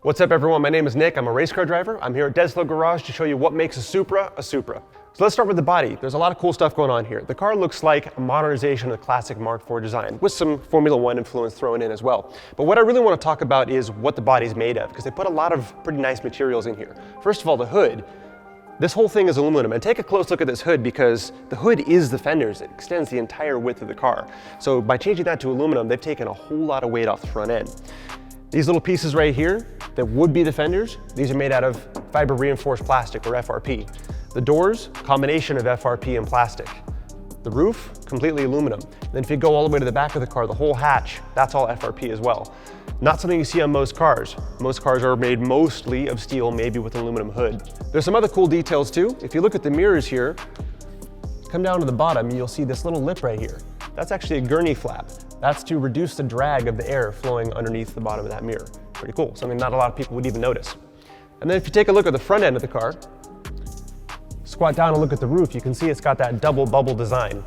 What's up everyone, my name is Nick, I'm a race car driver. I'm here at Deslo Garage to show you what makes a Supra a Supra. So let's start with the body. There's a lot of cool stuff going on here. The car looks like a modernization of the classic Mark IV design with some Formula One influence thrown in as well. But what I really want to talk about is what the body's made of, because they put a lot of pretty nice materials in here. First of all, the hood. This whole thing is aluminum, and take a close look at this hood because the hood is the fenders. It extends the entire width of the car. So by changing that to aluminum, they've taken a whole lot of weight off the front end. These little pieces right here that would be the fenders, these are made out of fiber reinforced plastic or FRP. The doors, combination of FRP and plastic. The roof, completely aluminum. And then if you go all the way to the back of the car, the whole hatch, that's all FRP as well. Not something you see on most cars. Most cars are made mostly of steel, maybe with an aluminum hood. There's some other cool details too. If you look at the mirrors here, come down to the bottom, you'll see this little lip right here. That's actually a gurney flap. That's to reduce the drag of the air flowing underneath the bottom of that mirror. Pretty cool, something not a lot of people would even notice. And then if you take a look at the front end of the car, squat down and look at the roof, you can see it's got that double bubble design.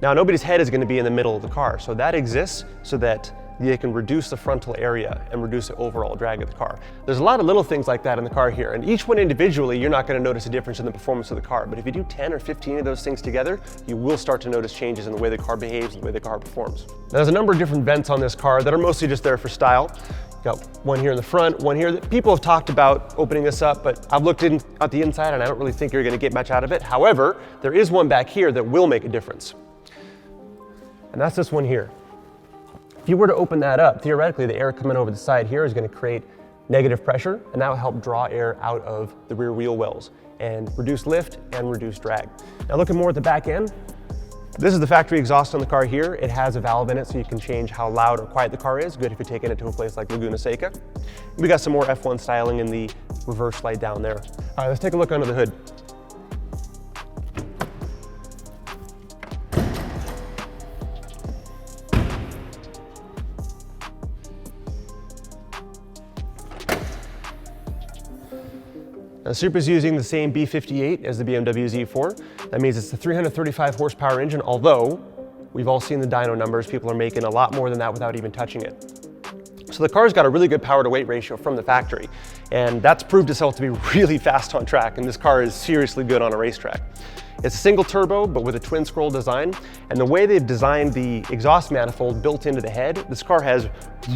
Now nobody's head is going to be in the middle of the car, so that exists so that you can reduce the frontal area and reduce the overall drag of the car. There's a lot of little things like that in the car here, and each one individually, you're not going to notice a difference in the performance of the car, but if you do 10 or 15 of those things together, you will start to notice changes in the way the car behaves and the way the car performs. Now, there's a number of different vents on this car that are mostly just there for style. You got one here in the front, one here. People have talked about opening this up, but I've looked in at the inside and I don't really think you're going to get much out of it. However, there is one back here that will make a difference, and that's this one here. If you were to open that up, theoretically, the air coming over the side here is going to create negative pressure, and that will help draw air out of the rear wheel wells and reduce lift and reduce drag. Now looking more at the back end, this is the factory exhaust on the car here. It has a valve in it so you can change how loud or quiet the car is. Good if you're taking it to a place like Laguna Seca. We got some more F1 styling in the reverse light down there. All right, let's take a look under the hood. Now, Supra's using the same B58 as the BMW Z4. That means it's the 335 horsepower engine, although we've all seen the dyno numbers. People are making a lot more than that without even touching it. So the car's got a really good power to weight ratio from the factory, and that's proved itself to be really fast on track, and this car is seriously good on a racetrack. It's a single turbo, but with a twin scroll design, and the way they've designed the exhaust manifold built into the head, this car has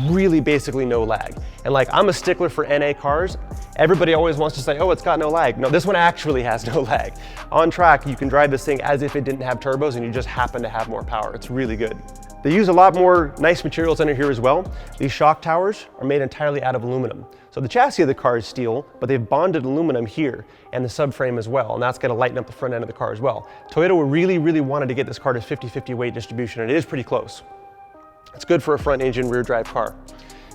really basically no lag. And like, I'm a stickler for NA cars. Everybody always wants to say, oh, it's got no lag. No, this one actually has no lag. On track, you can drive this thing as if it didn't have turbos and you just happen to have more power. It's really good. They use a lot more nice materials under here as well. These shock towers are made entirely out of aluminum. So the chassis of the car is steel, but they've bonded aluminum here and the subframe as well, and that's going to lighten up the front end of the car as well. Toyota really wanted to get this car to 50-50 weight distribution, and it is pretty close. It's good for a front engine rear drive car.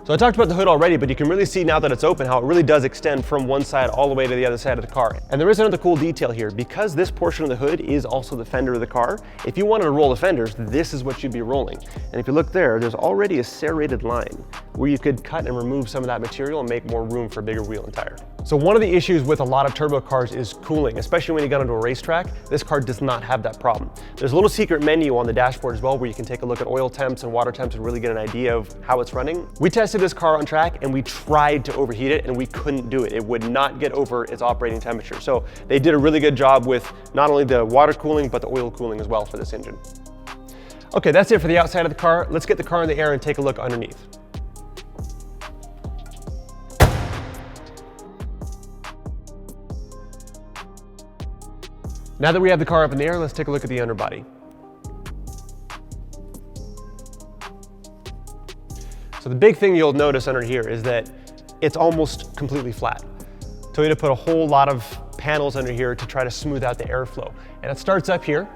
So I talked about the hood already, but you can really see now that it's open how it really does extend from one side all the way to the other side of the car. And there is another cool detail here. Because this portion of the hood is also the fender of the car, if you wanted to roll the fenders, this is what you'd be rolling. And if you look there, there's already a serrated line where you could cut and remove some of that material and make more room for a bigger wheel and tire. So one of the issues with a lot of turbo cars is cooling, especially when you get onto a racetrack. This car does not have that problem. There's a little secret menu on the dashboard as well where you can take a look at oil temps and water temps and really get an idea of how it's running. We tested this car on track and we tried to overheat it and we couldn't do it. It would not get over its operating temperature. So they did a really good job with not only the water cooling, but the oil cooling as well for this engine. Okay, that's it for the outside of the car. Let's get the car in the air and take a look underneath. Now that we have the car up in the air, let's take a look at the underbody. So the big thing you'll notice under here is that it's almost completely flat. Toyota put a whole lot of panels under here to try to smooth out the airflow. And it starts up here,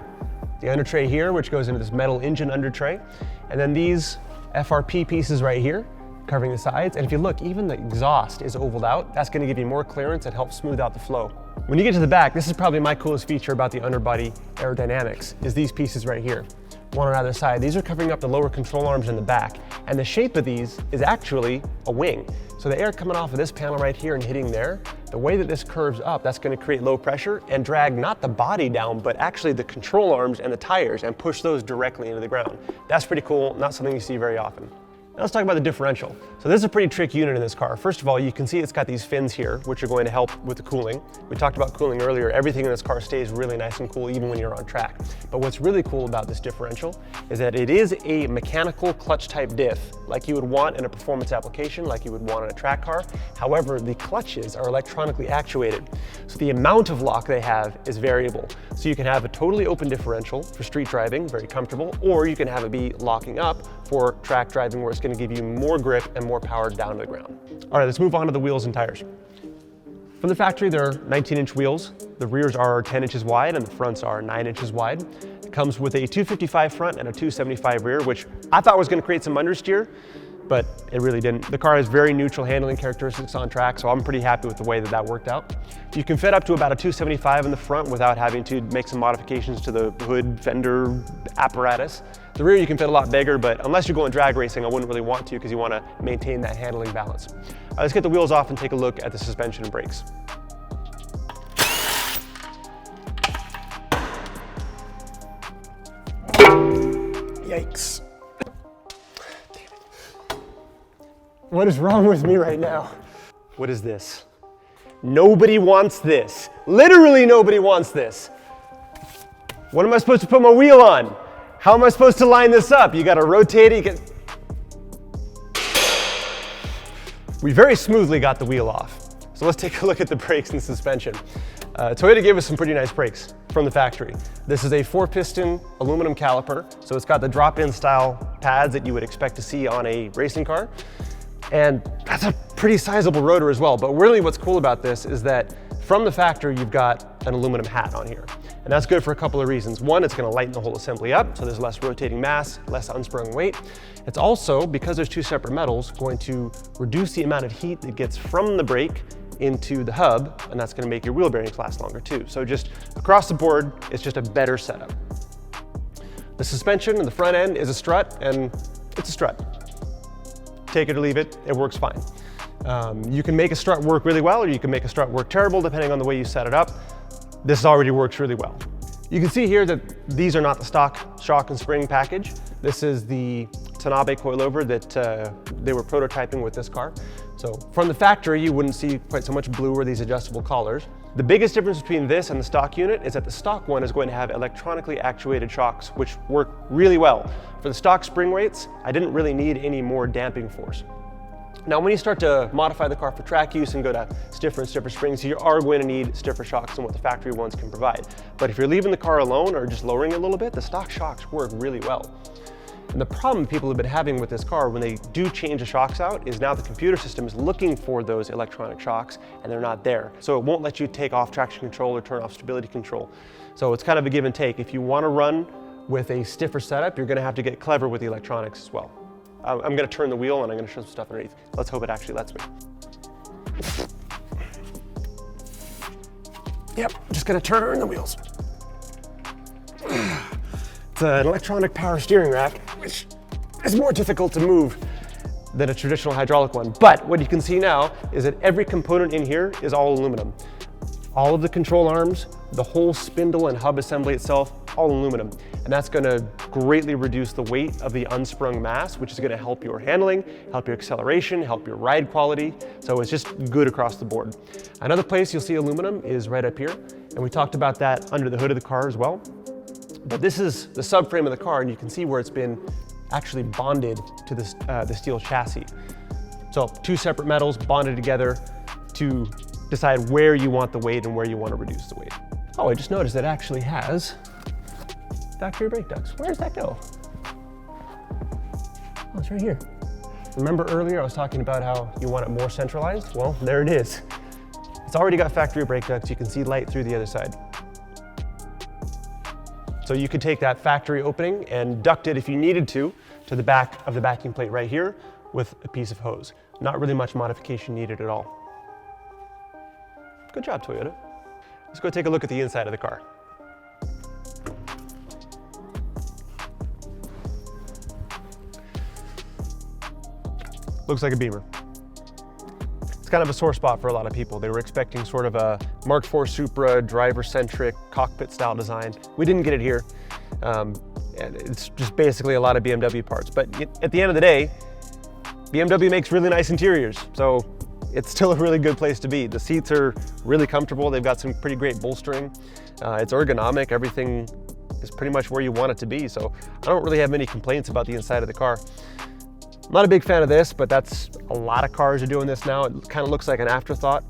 the under tray here, which goes into this metal engine under tray. And then these FRP pieces right here, covering the sides. And if you look, even the exhaust is ovaled out. That's going to give you more clearance and help smooth out the flow. When you get to the back, this is probably my coolest feature about the underbody aerodynamics, is these pieces right here. One on either side. These are covering up the lower control arms in the back, and the shape of these is actually a wing. So the air coming off of this panel right here and hitting there, the way that this curves up, that's going to create low pressure and drag not the body down, but actually the control arms and the tires and push those directly into the ground. That's pretty cool, not something you see very often. Now let's talk about the differential. So this is a pretty tricky unit in this car. First of all, you can see it's got these fins here, which are going to help with the cooling. We talked about cooling earlier. Everything in this car stays really nice and cool even when you're on track. But what's really cool about this differential is that it is a mechanical clutch type diff, like you would want in a performance application, like you would want in a track car. However, the clutches are electronically actuated. So the amount of lock they have is variable. So you can have a totally open differential for street driving, very comfortable, or you can have it be locking up for track driving where it's going to give you more grip and more power down to the ground. All right, let's move on to the wheels and tires. From the factory, they're 19-inch wheels. The rears are 10 inches wide and the fronts are 9 inches wide. It comes with a 255 front and a 275 rear, which I thought was going to create some understeer, but it really didn't. The car has very neutral handling characteristics on track, so I'm pretty happy with the way that that worked out. You can fit up to about a 275 in the front without having to make some modifications to the hood, fender, apparatus. The rear you can fit a lot bigger, but unless you're going drag racing, I wouldn't really want to because you want to maintain that handling balance. All right, let's get the wheels off and take a look at the suspension and brakes. Yikes. Damn it. What is wrong with me right now? What is this? Nobody wants this. Literally nobody wants this. What am I supposed to put my wheel on? How am I supposed to line this up? You gotta rotate it, We very smoothly got the wheel off. So let's take a look at the brakes and suspension. Toyota gave us some pretty nice brakes from the factory. This is a 4-piston aluminum caliper, so it's got the drop-in style pads that you would expect to see on a racing car. And that's a pretty sizable rotor as well. But really what's cool about this is that from the factory, you've got an aluminum hat on here. And that's good for a couple of reasons. One, it's gonna lighten the whole assembly up, so there's less rotating mass, less unsprung weight. It's also, because there's two separate metals, going to reduce the amount of heat that gets from the brake into the hub, and that's gonna make your wheel bearings last longer too. So just across the board, it's just a better setup. The suspension in the front end is a strut, and it's a strut. Take it or leave it, it works fine. You can make a strut work really well, or you can make a strut work terrible, depending on the way you set it up. This already works really well. You can see here that these are not the stock shock and spring package. This is the Tanabe coilover that they were prototyping with this car. So from the factory, you wouldn't see quite so much blue or these adjustable collars. The biggest difference between this and the stock unit is that the stock one is going to have electronically actuated shocks, which work really well. For the stock spring rates, I didn't really need any more damping force. Now, when you start to modify the car for track use and go to stiffer and stiffer springs, you are going to need stiffer shocks than what the factory ones can provide. But if you're leaving the car alone or just lowering it a little bit, the stock shocks work really well. And the problem people have been having with this car when they do change the shocks out is now the computer system is looking for those electronic shocks and they're not there. So it won't let you take off traction control or turn off stability control. So it's kind of a give and take. If you want to run with a stiffer setup, you're going to have to get clever with the electronics as well. I'm going to turn the wheel and I'm going to show some stuff underneath. Let's hope it actually lets me. Yep, just going to turn the wheels. It's an electronic power steering rack, which is more difficult to move than a traditional hydraulic one. But what you can see now is that every component in here is all aluminum. All of the control arms, the whole spindle and hub assembly itself, all aluminum. And that's gonna greatly reduce the weight of the unsprung mass, which is gonna help your handling, help your acceleration, help your ride quality. So it's just good across the board. Another place you'll see aluminum is right up here. And we talked about that under the hood of the car as well. But this is the subframe of the car, and you can see where it's been actually bonded to this, the steel chassis. So two separate metals bonded together to decide where you want the weight and where you want to reduce the weight. Oh, I just noticed it actually has factory brake ducts. Where does that go? Oh, it's right here. Remember earlier I was talking about how you want it more centralized? Well, there it is. It's already got factory brake ducts. You can see light through the other side. So you could take that factory opening and duct it if you needed to the back of the backing plate right here with a piece of hose. Not really much modification needed at all. Good job, Toyota. Let's go take a look at the inside of the car. Looks like a Beamer. It's kind of a sore spot for a lot of people. They were expecting sort of a Mark IV Supra, driver-centric, cockpit-style design. We didn't get it here. And it's just basically a lot of BMW parts. But at the end of the day, BMW makes really nice interiors, so it's still a really good place to be. The seats are really comfortable. They've got some pretty great bolstering. It's ergonomic. Everything is pretty much where you want it to be. So I don't really have many complaints about the inside of the car. I'm not a big fan of this, but that's a lot of cars are doing this now. It kind of looks like an afterthought.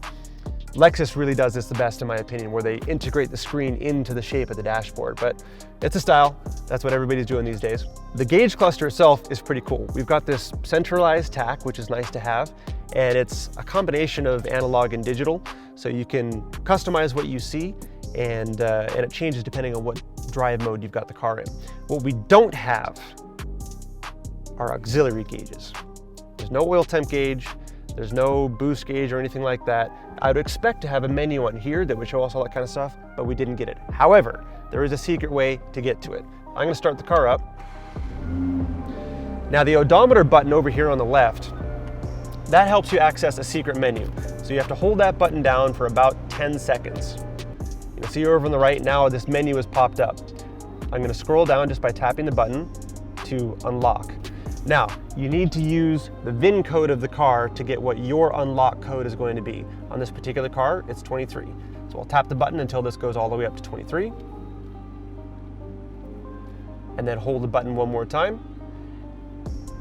Lexus really does this the best in my opinion, where they integrate the screen into the shape of the dashboard, but it's a style. That's what everybody's doing these days. The gauge cluster itself is pretty cool. We've got this centralized tach, which is nice to have, and it's a combination of analog and digital, so you can customize what you see, and it changes depending on what drive mode you've got the car in. What we don't have are auxiliary gauges. There's no oil temp gauge, there's no boost gauge or anything like that. I would expect to have a menu on here that would show us all that kind of stuff, but we didn't get it. However, there is a secret way to get to it. I'm gonna start the car up. Now the odometer button over here on the left, that helps you access a secret menu. So you have to hold that button down for about 10 seconds. You can see over on the right now this menu has popped up. I'm gonna scroll down just by tapping the button to unlock. Now, you need to use the VIN code of the car to get what your unlock code is going to be. On this particular car, it's 23. So I'll tap the button until this goes all the way up to 23. And then hold the button one more time.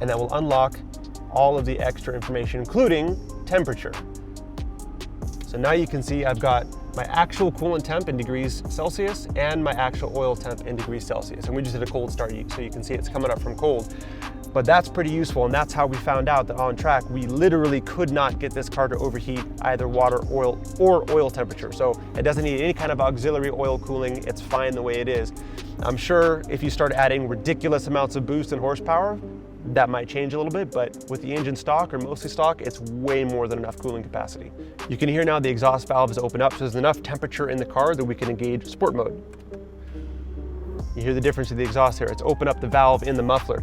And that will unlock all of the extra information, including temperature. So now you can see I've got my actual coolant temp in degrees Celsius and my actual oil temp in degrees Celsius. And we just did a cold start, so you can see it's coming up from cold. But that's pretty useful, and that's how we found out that on track, we literally could not get this car to overheat either water, oil, or oil temperature. So it doesn't need any kind of auxiliary oil cooling. It's fine the way it is. I'm sure if you start adding ridiculous amounts of boost and horsepower, that might change a little bit, but with the engine stock or mostly stock, it's way more than enough cooling capacity. You can hear now the exhaust valves open up, so there's enough temperature in the car that we can engage sport mode. You hear the difference of the exhaust here. It's opened up the valve in the muffler.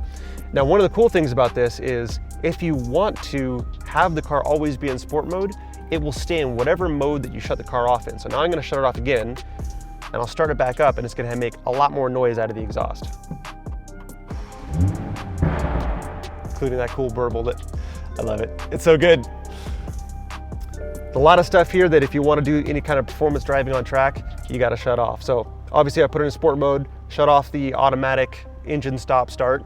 Now, one of the cool things about this is if you want to have the car always be in sport mode, it will stay in whatever mode that you shut the car off in. So now I'm gonna shut it off again, and I'll start it back up, and it's gonna make a lot more noise out of the exhaust, including that cool burble that I love it. It's so good. A lot of stuff here that if you want to do any kind of performance driving on track, you got to shut off. So obviously I put it in sport mode, shut off the automatic engine stop start,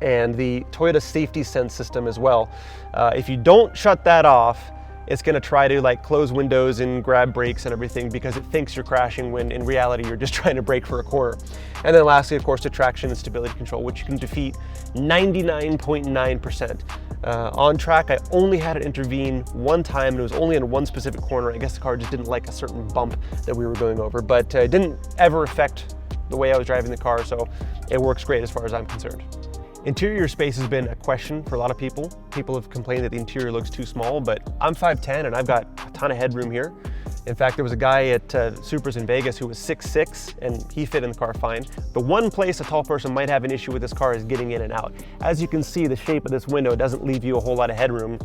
and the Toyota Safety Sense system as well. If you don't shut that off, it's going to try to like close windows and grab brakes and everything because it thinks you're crashing when in reality you're just trying to brake for a corner. And then lastly, of course, the traction and stability control, which you can defeat 99.9%. On track, I only had it intervene one time, and it was only in one specific corner. I guess the car just didn't like a certain bump that we were going over, but it didn't ever affect the way I was driving the car, so it works great as far as I'm concerned. Interior space has been a question for a lot of people. People have complained that the interior looks too small, but I'm 5'10" and I've got a ton of headroom here. In fact, there was a guy at Supra's in Vegas who was 6'6", and he fit in the car fine. The one place a tall person might have an issue with this car is getting in and out. As you can see, the shape of this window doesn't leave you a whole lot of headroom,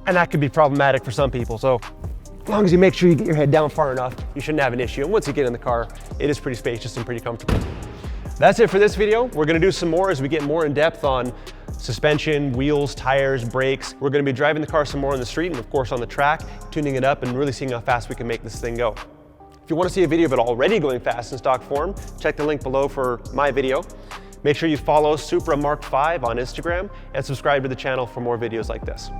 and that could be problematic for some people. So as long as you make sure you get your head down far enough, you shouldn't have an issue. And once you get in the car, it is pretty spacious and pretty comfortable. That's it for this video. We're gonna do some more as we get more in depth on suspension, wheels, tires, brakes. We're gonna be driving the car some more on the street and of course on the track, tuning it up and really seeing how fast we can make this thing go. If you wanna see a video of it already going fast in stock form, check the link below for my video. Make sure you follow Supra Mark V on Instagram and subscribe to the channel for more videos like this.